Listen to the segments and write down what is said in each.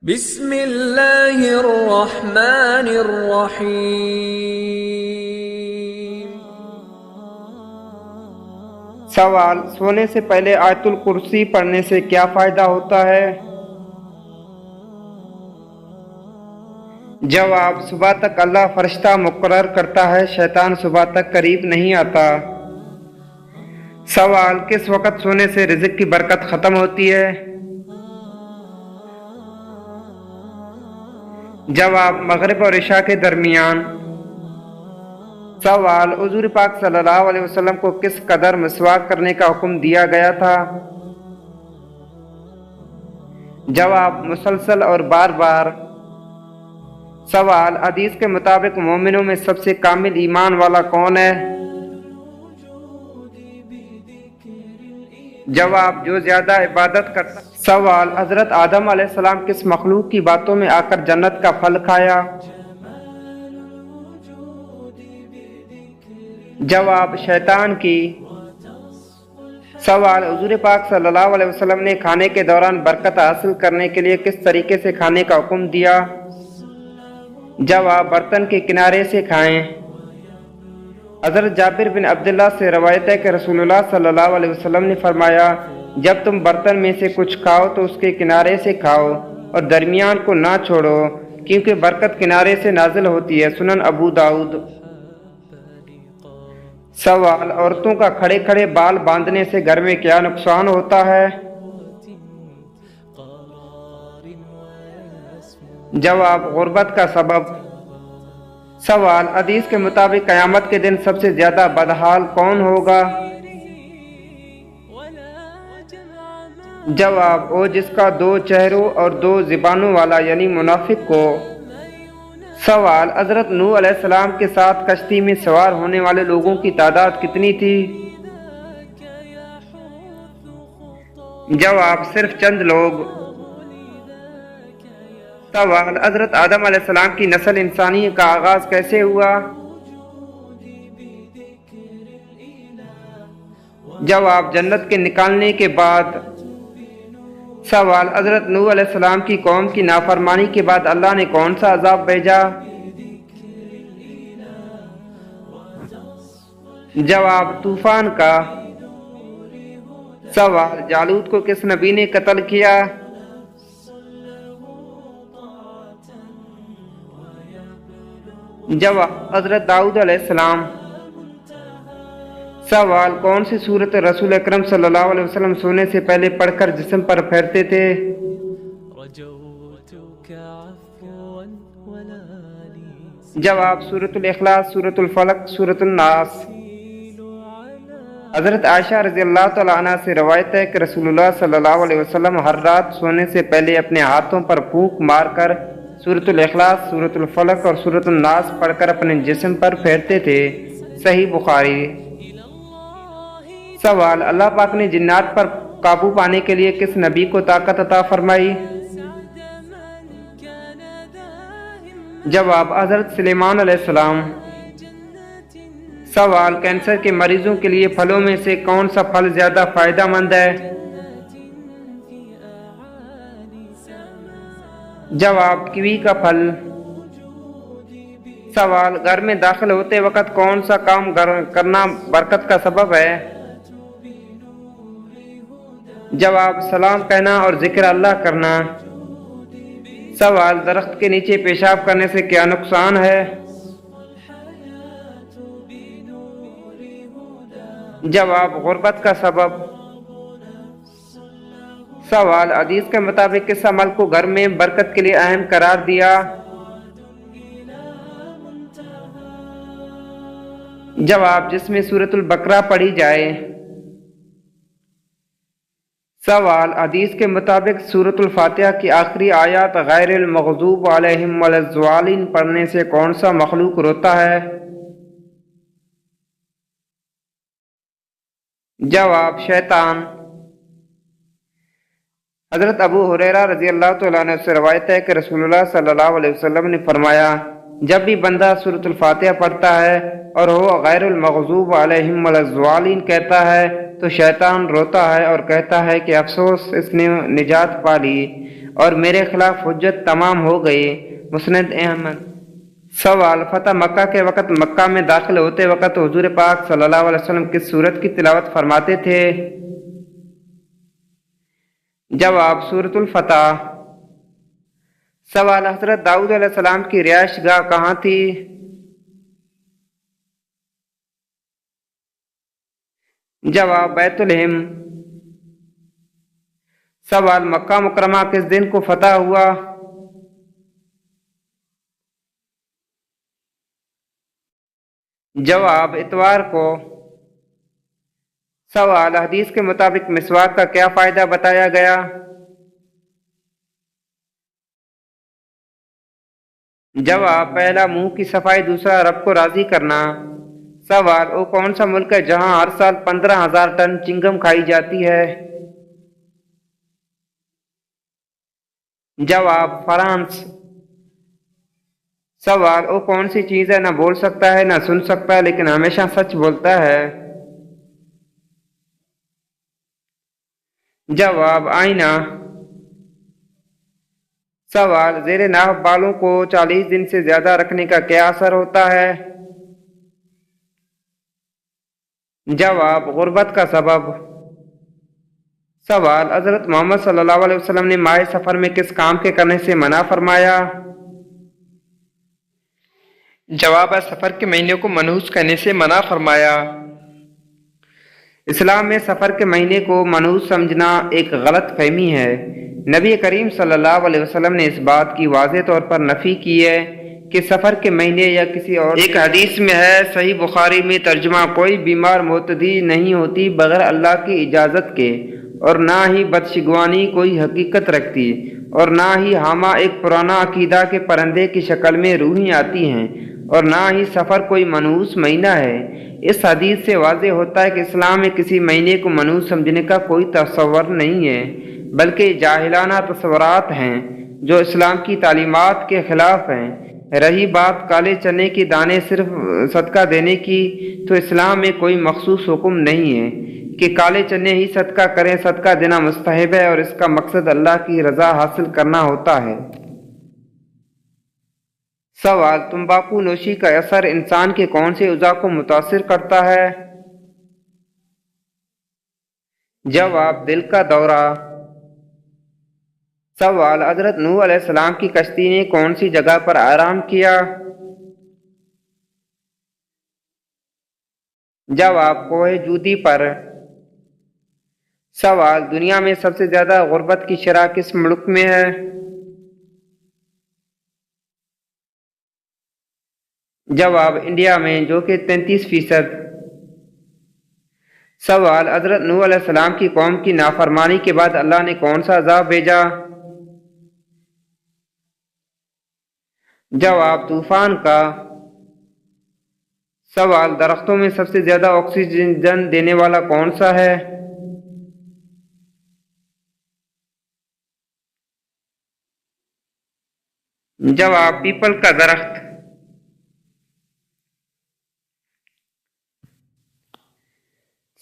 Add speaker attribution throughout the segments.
Speaker 1: بسم اللہ الرحمن الرحیم۔
Speaker 2: سوال: سونے سے پہلے آیت الکرسی پڑھنے سے کیا فائدہ ہوتا ہے؟ جواب: صبح تک اللہ فرشتہ مقرر کرتا ہے، شیطان صبح تک قریب نہیں آتا۔ سوال: کس وقت سونے سے رزق کی برکت ختم ہوتی ہے؟ جواب: مغرب اور عشاء کے درمیان۔ سوال: حضور پاک صلی اللہ علیہ وسلم کو کس قدر مسواک کرنے کا حکم دیا گیا تھا؟ جواب: مسلسل اور بار بار۔ سوال: حدیث کے مطابق مومنوں میں سب سے کامل ایمان والا کون ہے؟ جواب: جو زیادہ عبادت کرتا۔ سوال: حضرت آدم علیہ السلام کس مخلوق کی باتوں میں آ کر جنت کا پھل کھایا؟ جواب: شیطان کی۔ سوال: حضور پاک صلی اللہ علیہ وسلم نے کھانے کے دوران برکت حاصل کرنے کے لیے کس طریقے سے کھانے کا حکم دیا؟ جواب: برتن کے کنارے سے کھائیں۔ حضرت جابر بن عبداللہ سے روایت ہے کہ رسول اللہ صلی اللہ علیہ وسلم نے فرمایا، جب تم برتن میں سے کچھ کھاؤ تو اس کے کنارے سے کھاؤ اور درمیان کو نہ چھوڑو، کیونکہ برکت کنارے سے نازل ہوتی ہے۔ سنن ابو داؤد۔ سوال: عورتوں کا کھڑے کھڑے بال باندھنے سے گھر میں کیا نقصان ہوتا ہے؟ جواب: غربت کا سبب۔ سوال: حدیث کے مطابق قیامت کے دن سب سے زیادہ بدحال کون ہوگا؟ جواب: وہ جس کا دو چہروں اور دو زبانوں والا یعنی منافق کو۔ سوال: حضرت نوح علیہ السلام کے ساتھ کشتی میں سوار ہونے والے لوگوں کی تعداد کتنی تھی؟ جواب: صرف چند لوگ۔ سوال: حضرت آدم علیہ السلام کی نسل انسانی کا آغاز کیسے ہوا؟ جواب: جنت کے نکالنے کے بعد۔ سوال: حضرت نوح علیہ السلام کی قوم کی نافرمانی کے بعد اللہ نے کون سا عذاب بھیجا؟ جواب: طوفان کا۔ سوال: جالوت کو کس نبی نے قتل کیا؟ جواب: حضرت داؤد علیہ السلام۔ سوال: کون سی سورت رسول اکرم صلی اللہ علیہ وسلم سونے سے پہلے پڑھ کر جسم پر پھیرتے تھے؟ جواب: سورۃ الاخلاص، سورۃ الفلق، سورۃ الناس۔ حضرت عائشہ رضی اللہ تعالیٰ عنہ سے روایت ہے کہ رسول اللہ صلی اللہ علیہ وسلم ہر رات سونے سے پہلے اپنے ہاتھوں پر پھونک مار کر سورۃ الاخلاص، سورۃ الفلق اور سورۃ الناس پڑھ کر اپنے جسم پر پھیرتے تھے۔ صحیح بخاری۔ سوال: اللہ پاک نے جنات پر قابو پانے کے لیے کس نبی کو طاقت عطا فرمائی؟ جواب: حضرت سلیمان علیہ السلام۔ سوال: کینسر کے مریضوں کے لیے پھلوں میں سے کون سا پھل زیادہ فائدہ مند ہے؟ جواب: کیوی کا پھل۔ سوال: گھر میں داخل ہوتے وقت کون سا کام کرنا برکت کا سبب ہے؟ جواب: سلام کہنا اور ذکر اللہ کرنا۔ سوال: درخت کے نیچے پیشاب کرنے سے کیا نقصان ہے؟ جواب: غربت کا سبب۔ سوال: حدیث کے مطابق کس عمل کو گھر میں برکت کے لیے اہم قرار دیا؟ جواب: جس میں سورۃ البقرہ پڑھی جائے۔ سوال: حدیث کے مطابق سورۃ الفاتحہ کی آخری آیات غیر المغضوب علیہم ولا الضالین پڑھنے سے کون سا مخلوق روتا ہے؟ جواب: شیطان۔ حضرت ابو ہریرہ رضی اللہ تعالیٰ عنہ سے روایت ہے کہ رسول اللہ صلی اللہ علیہ وسلم نے فرمایا، جب بھی بندہ سورۃ الفاتحہ پڑھتا ہے اور وہ غیر المغضوب علیہم ولا الضالین کہتا ہے تو شیطان روتا ہے اور کہتا ہے کہ افسوس، اس نے نجات پا لی، اور میرے خلاف حجت تمام ہو گئی۔ مسند احمد۔ سوال: فتح مکہ کے وقت مکہ میں داخل ہوتے وقت حضور پاک صلی اللہ علیہ وسلم کس سورت کی تلاوت فرماتے تھے؟ جواب: سورۃ الفتح۔ سوال: حضرت داؤد علیہ السلام کی رہائش گاہ کہاں تھی؟ جواب: بیت لحم۔ سوال: مکہ مکرمہ کس دن کو فتح ہوا؟ جواب: اتوار کو۔ سوال: حدیث کے مطابق مسواک کا کیا فائدہ بتایا گیا؟ جواب: پہلا منہ کی صفائی، دوسرا رب کو راضی کرنا۔ سوال: وہ کون سا ملک ہے جہاں ہر سال 15,000 ٹن چنگم کھائی جاتی ہے؟ جواب: فرانس۔ سوال: وہ کون سی چیز ہے نہ بول سکتا ہے نہ سن سکتا ہے لیکن ہمیشہ سچ بولتا ہے؟ جواب: آئینہ۔ سوال: زیر ناف بالوں کو 40 دن سے زیادہ رکھنے کا کیا اثر ہوتا ہے؟ جواب: غربت کا سبب۔ سوال: حضرت محمد صلی اللہ علیہ وسلم نے ماہ سفر میں کس کام کے کرنے سے منع فرمایا؟ جواب ہے: سفر کے مہینے کو منحوس کہنے سے منع فرمایا۔ اسلام میں سفر کے مہینے کو منحوس سمجھنا ایک غلط فہمی ہے۔ نبی کریم صلی اللہ علیہ وسلم نے اس بات کی واضح طور پر نفی کی ہے کہ سفر کے مہینے یا کسی اور ایک حدیث میں ہے، صحیح بخاری میں ترجمہ: کوئی بیمار معتدی نہیں ہوتی بغیر اللہ کی اجازت کے، اور نہ ہی بدشگوانی کوئی حقیقت رکھتی، اور نہ ہی حامہ ایک پرانا عقیدہ کے پرندے کی شکل میں روحیں آتی ہیں، اور نہ ہی سفر کوئی منحوس مہینہ ہے۔ اس حدیث سے واضح ہوتا ہے کہ اسلام میں کسی مہینے کو منحوس سمجھنے کا کوئی تصور نہیں ہے، بلکہ جاہلانہ تصورات ہیں جو اسلام کی تعلیمات کے خلاف ہیں۔ رہی بات کالے چنے کے دانے صرف صدقہ دینے کی، تو اسلام میں کوئی مخصوص حکم نہیں ہے کہ کالے چنے ہی صدقہ کریں۔ صدقہ دینا مستحب ہے اور اس کا مقصد اللہ کی رضا حاصل کرنا ہوتا ہے۔ سوال: تمباکو نوشی کا اثر انسان کے کون سے اعضاء کو متاثر کرتا ہے؟ جواب: دل کا دورہ۔ سوال: حضرت نوح علیہ السلام کی کشتی نے کون سی جگہ پر آرام کیا؟ جواب: کوہ جودی پر۔ سوال: دنیا میں سب سے زیادہ غربت کی شرح کس ملک میں ہے؟ جواب: انڈیا میں، جو کہ 33%۔ سوال: حضرت نوح علیہ السلام کی قوم کی نافرمانی کے بعد اللہ نے کون سا عذاب بھیجا؟ جواب: طوفان کا۔ سوال: درختوں میں سب سے زیادہ آکسیجن دینے والا کون سا ہے؟ جواب: پیپل کا درخت۔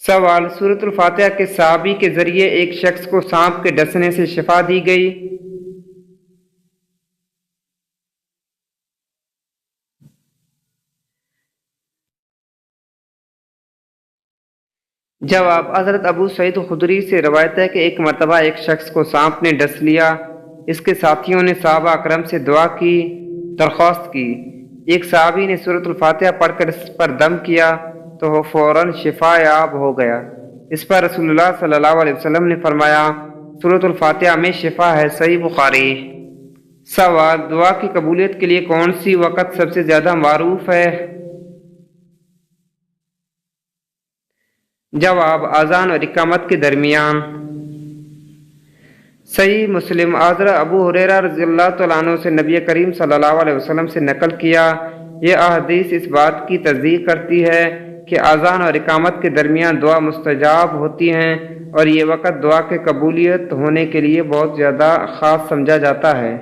Speaker 2: سوال: سورۃ الفاتحہ کے صحابی کے ذریعے ایک شخص کو سانپ کے ڈسنے سے شفا دی گئی؟ جواب: حضرت ابو سعید خدری سے روایت ہے کہ ایک مرتبہ ایک شخص کو سانپ نے ڈس لیا۔ اس کے ساتھیوں نے صحابہ اکرم سے دعا کی، درخواست کی۔ ایک صحابی نے سورۃ الفاتحہ پڑھ کر اس پر دم کیا تو وہ فوراً شفا یاب ہو گیا۔ اس پر رسول اللہ صلی اللہ علیہ وسلم نے فرمایا، سورۃ الفاتحہ میں شفا ہے۔ صحیح بخاری۔ سوال: دعا کی قبولیت کے لیے کون سی وقت سب سے زیادہ معروف ہے؟ جواب: اذان اور اقامت کے درمیان۔ صحیح مسلم۔ حضرت ابو ہریرہ رضی اللہ تعالیٰ عنہ سے نبی کریم صلی اللہ علیہ وسلم سے نقل کیا، یہ احادیث اس بات کی تصدیق کرتی ہے کہ اذان اور اقامت کے درمیان دعا مستجاب ہوتی ہیں، اور یہ وقت دعا کے قبولیت ہونے کے لیے بہت زیادہ خاص سمجھا جاتا ہے۔